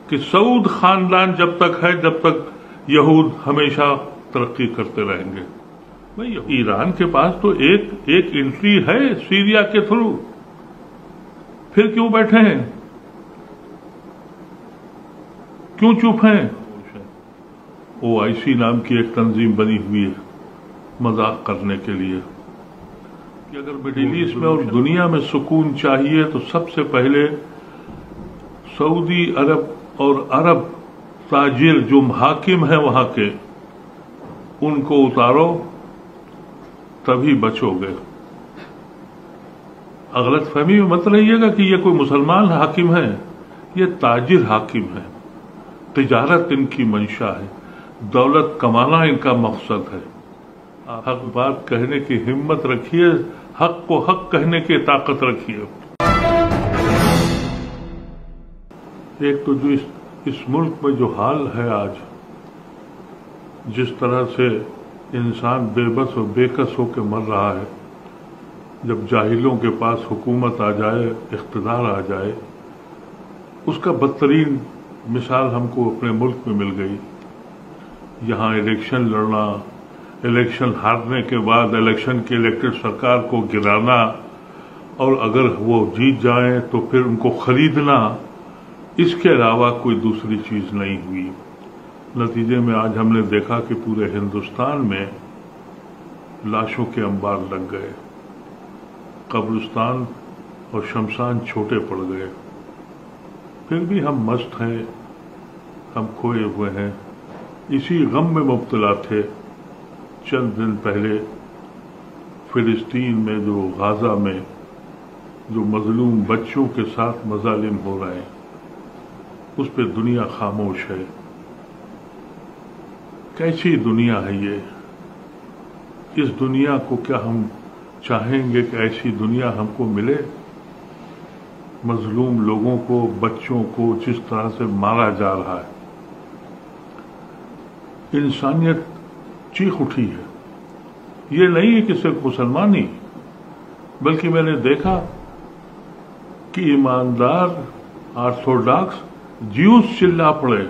کہ سعود خاندان جب تک ہے جب تک یہود ہمیشہ ترقی کرتے رہیں گے. بھئی ایران کے پاس تو ایک انٹری ہے سیریا کے تھرو، پھر کیوں بیٹھے ہیں؟ کیوں چپ ہیں؟ OIC نام کی ایک تنظیم بنی ہوئی ہے مذاق کرنے کے لیے کہ اگر مڈل ایسٹ میں اور دنیا میں سکون چاہیے تو سب سے پہلے سعودی عرب اور عرب تاجر جو حاکم ہیں وہاں کے ان کو اتارو تبھی بچو گے. غلط فہمی میں مت رہیے گا کہ یہ کوئی مسلمان حاکم ہے، یہ تاجر حاکم ہے. تجارت ان کی منشا ہے، دولت کمانا ان کا مقصد ہے. حق بات کہنے کی ہمت رکھیے، حق کو حق کہنے کی طاقت رکھیے. ایک تو جو اس ملک میں جو حال ہے آج، جس طرح سے انسان بے بس و بے کس ہو کے مر رہا ہے، جب جاہلوں کے پاس حکومت آ جائے، اقتدار آ جائے، اس کا بدترین مثال ہم کو اپنے ملک میں مل گئی. یہاں الیکشن لڑنا، الیکشن ہارنے کے بعد الیکشن کی الیکٹڈ سرکار کو گرانا، اور اگر وہ جیت جائیں تو پھر ان کو خریدنا، اس کے علاوہ کوئی دوسری چیز نہیں ہوئی. نتیجے میں آج ہم نے دیکھا کہ پورے ہندوستان میں لاشوں کے انبار لگ گئے، قبرستان اور شمشان چھوٹے پڑ گئے. پھر بھی ہم مست ہیں، ہم کھوئے ہوئے ہیں، اسی غم میں مبتلا تھے. چند دن پہلے فلسطین میں جو غازہ میں جو مظلوم بچوں کے ساتھ مظالم ہو رہے ہیں، اس پہ دنیا خاموش ہے. کیسی دنیا ہے یہ؟ اس دنیا کو کیا ہم چاہیں گے کہ ایسی دنیا ہم کو ملے؟ مظلوم لوگوں کو، بچوں کو جس طرح سے مارا جا رہا ہے، انسانیت چیخ اٹھی ہے. یہ نہیں ہے کہ صرف مسلمان ہی، بلکہ میں نے دیکھا کہ ایماندار آرتھوڈاکس جیوس چلا پڑے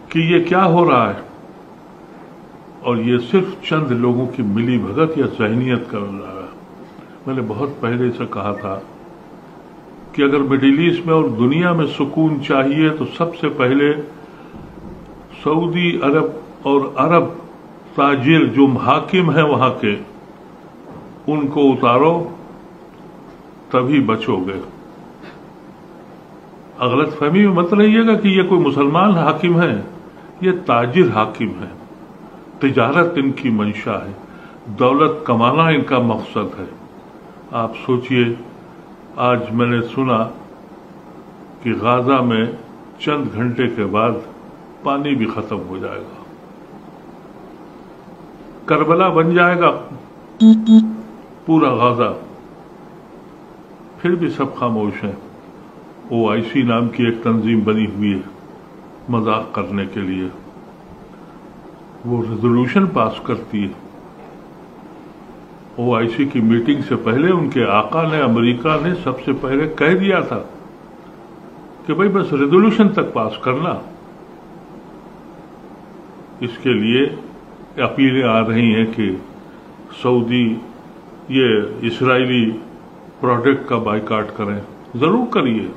کہ یہ کیا ہو رہا ہے، اور یہ صرف چند لوگوں کی ملی بھگت یا ذہنیت کر رہا ہے. میں نے بہت پہلے سے کہا تھا کہ اگر مڈل ایسٹ میں اور دنیا میں سکون چاہیے تو سب سے پہلے سعودی عرب اور عرب تاجر جو حاکم ہیں وہاں کے ان کو اتارو تبھی بچو گے. غلط فہمی میں مت رہیے گا کہ یہ کوئی مسلمان حاکم ہے، یہ تاجر حاکم ہے. تجارت ان کی منشا ہے، دولت کمانا ان کا مقصد ہے. آپ سوچئے، آج میں نے سنا کہ غازہ میں چند گھنٹے کے بعد پانی بھی ختم ہو جائے گا، کربلا بن جائے گا پورا غازہ. پھر بھی سب خاموش ہیں. OIC نام کی ایک تنظیم بنی ہوئی ہے مذاق کرنے کے لیے. وہ ریزولوشن پاس کرتی ہے. OIC کی میٹنگ سے پہلے ان کے آقا نے، امریکہ نے سب سے پہلے کہہ دیا تھا کہ بھئی بس ریزولوشن تک پاس کرنا. اس کے لیے اپیلیں آ رہی ہیں کہ سعودی یہ اسرائیلی پروڈکٹ کا بائیکاٹ کریں. ضرور کریے،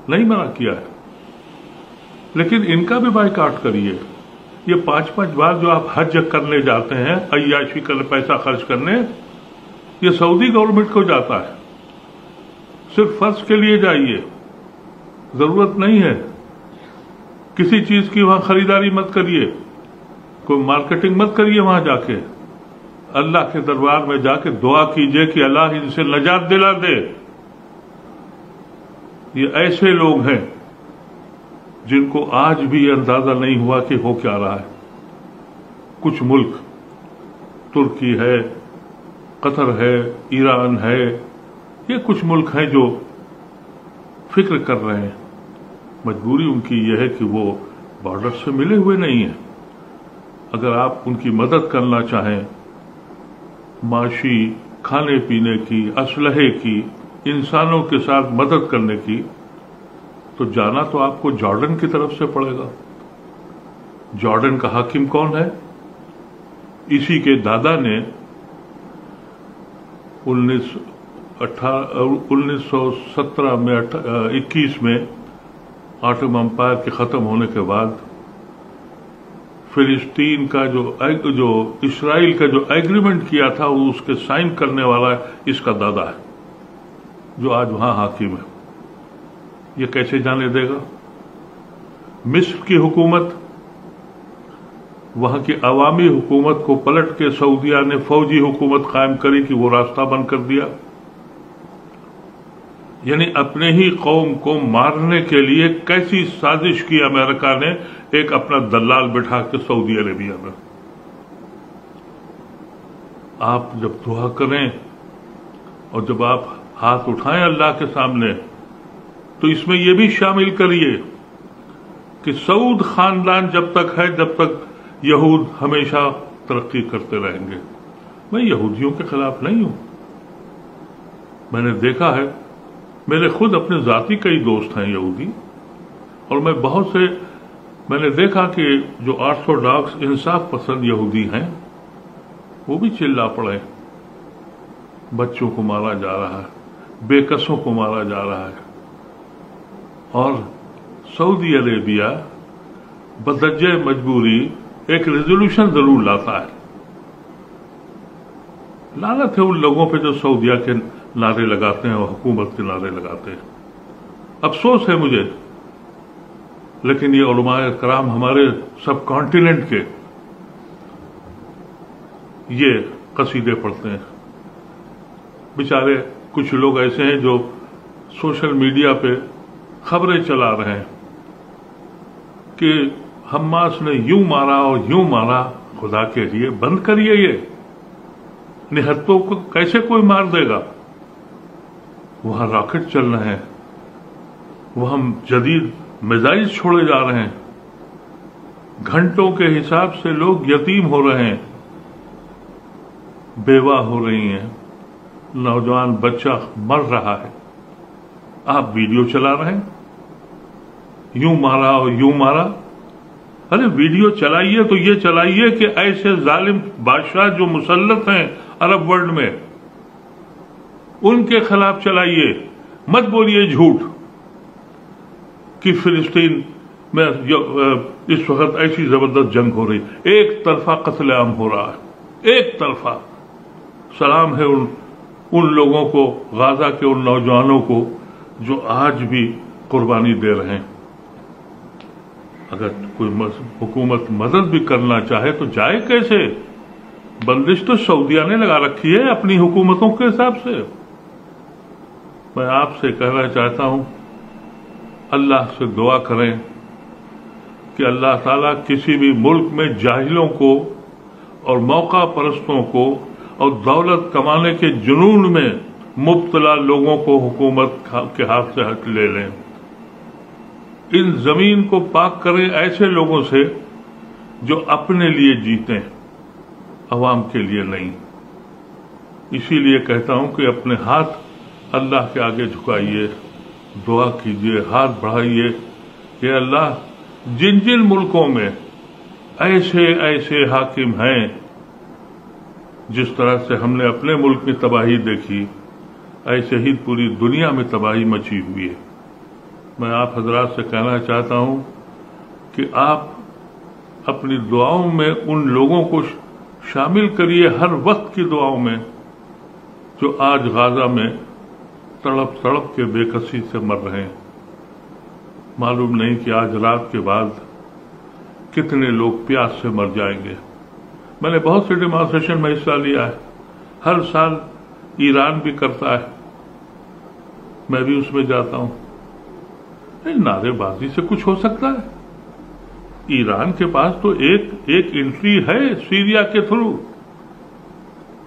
نہیں منع کیا ہے، لیکن ان کا بھی بائیکاٹ کریے. یہ 5 بار جو آپ حج کرنے جاتے ہیں عیاشی کا پیسہ خرچ کرنے، یہ سعودی گورنمنٹ کو جاتا ہے. صرف فرض کے لیے جائیے، ضرورت نہیں ہے کسی چیز کی. وہاں خریداری مت کریے، کوئی مارکیٹنگ مت کریے. وہاں جا کے اللہ کے دربار میں جا کے دعا کیجئے کہ اللہ ان سے نجات دلا دے. یہ ایسے لوگ ہیں جن کو آج بھی یہ اندازہ نہیں ہوا کہ ہو کیا رہا ہے. کچھ ملک، ترکی ہے، قطر ہے، ایران ہے، یہ کچھ ملک ہیں جو فکر کر رہے ہیں. مجبوری ان کی یہ ہے کہ وہ بارڈر سے ملے ہوئے نہیں ہیں. اگر آپ ان کی مدد کرنا چاہیں، معاشی، کھانے پینے کی، اسلحے کی، انسانوں کے ساتھ مدد کرنے کی، تو جانا تو آپ کو جارڈن کی طرف سے پڑے گا. جارڈن کا حاکم کون ہے؟ اسی کے دادا نے 1917 میں 21 میں آٹم امپائر کے ختم ہونے کے بعد فلسطین کا جو اسرائیل کا جو ایگریمنٹ کیا تھا وہ اس کے سائن کرنے والا اس کا دادا ہے جو آج وہاں حاکم ہے. یہ کیسے جانے دے گا؟ مصر کی حکومت وہاں کی عوامی حکومت کو پلٹ کے سعودیہ نے فوجی حکومت قائم کری کہ وہ راستہ بند کر دیا. یعنی اپنے ہی قوم کو مارنے کے لیے کیسی سازش کی امریکہ نے ایک اپنا دلال بٹھا کے سعودی عربیہ میں. آپ جب دعا کریں اور جب آپ ہاتھ اٹھائیں اللہ کے سامنے تو اس میں یہ بھی شامل کریے کہ سعود خاندان جب تک ہے جب تک یہود ہمیشہ ترقی کرتے رہیں گے. میں یہودیوں کے خلاف نہیں ہوں. میں نے دیکھا ہے میرے خود اپنے ذاتی کئی دوست ہیں یہودی اور میں نے دیکھا کہ جو آرتھوڈاکس انصاف پسند یہودی ہیں وہ بھی چلا پڑے. بچوں کو مارا جا رہا ہے، بے کسوں کو مارا جا رہا ہے اور سعودی عربیہ بدرجہ مجبوری ایک ریزولوشن ضرور لاتا ہے. لعنت ہے ان لوگوں پہ جو سعودیہ کے نعرے لگاتے ہیں اور حکومت کے نعرے لگاتے ہیں. افسوس ہے مجھے لیکن یہ علماء کرام ہمارے سب کانٹیننٹ کے یہ قصیدے پڑھتے ہیں. بیچارے کچھ لوگ ایسے ہیں جو سوشل میڈیا پہ خبریں چلا رہے ہیں کہ حماس نے یوں مارا اور یوں مارا. خدا کے لیے بند کریے. یہ نہتوں کو کیسے کوئی مار دے گا؟ وہاں راکٹ چل رہے ہیں، وہاں جدید میزائل چھوڑے جا رہے ہیں، گھنٹوں کے حساب سے لوگ یتیم ہو رہے ہیں، بیوہ ہو رہی ہیں، نوجوان بچہ مر رہا ہے. آپ ویڈیو چلا رہے ہیں یوں مارا اور یوں مارا. ارے ویڈیو چلائیے تو یہ چلائیے کہ ایسے ظالم بادشاہ جو مسلط ہیں عرب ورلڈ میں ان کے خلاف چلائیے. مت بولیے جھوٹ کہ فلسطین میں اس وقت ایسی زبردست جنگ ہو رہی، ایک طرفہ قتل عام ہو رہا ہے، ایک طرفہ. سلام ہے ان لوگوں کو، غزہ کے ان نوجوانوں کو جو آج بھی قربانی دے رہے ہیں. اگر کوئی حکومت مدد بھی کرنا چاہے تو جائے کیسے؟ بندش تو سعودیہ نے لگا رکھی ہے اپنی حکومتوں کے حساب سے. میں آپ سے کہنا چاہتا ہوں اللہ سے دعا کریں کہ اللہ تعالیٰ کسی بھی ملک میں جاہلوں کو اور موقع پرستوں کو اور دولت کمانے کے جنون میں مبتلا لوگوں کو حکومت کے ہاتھ سے ہٹ لے لیں. ان زمین کو پاک کریں ایسے لوگوں سے جو اپنے لیے جیتے، عوام کے لیے نہیں. اسی لیے کہتا ہوں کہ اپنے ہاتھ اللہ کے آگے جھکائیے، دعا کیجیے، ہاتھ بڑھائیے کہ اللہ جن جن ملکوں میں ایسے ایسے حاکم ہیں جس طرح سے ہم نے اپنے ملک میں تباہی دیکھی ایسے ہی پوری دنیا میں تباہی مچی ہوئی ہے. میں آپ حضرات سے کہنا چاہتا ہوں کہ آپ اپنی دعاؤں میں ان لوگوں کو شامل کریے ہر وقت کی دعاؤں میں جو آج غزہ میں تڑپ تڑپ کے بے کسی سے مر رہے ہیں. معلوم نہیں کہ آج رات کے بعد کتنے لوگ پیاس سے مر جائیں گے. میں نے بہت سے ڈیمانسٹریشن میں حصہ لیا ہے، ہر سال ایران بھی کرتا ہے، میں بھی اس میں جاتا ہوں. نعرے بازی سے کچھ ہو سکتا ہے؟ ایران کے پاس تو ایک انٹری ہے سیریا کے تھرو،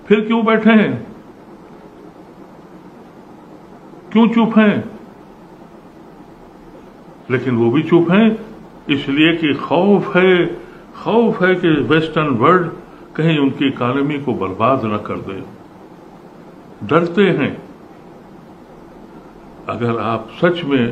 پھر کیوں بیٹھے ہیں؟ کیوں چپ ہیں؟ لیکن وہ بھی چپ ہیں اس لیے کہ خوف ہے کہ ویسٹرن ورلڈ کہیں ان کی اکانومی کو برباد نہ کر دے. ڈرتے ہیں. اگر آپ سچ میں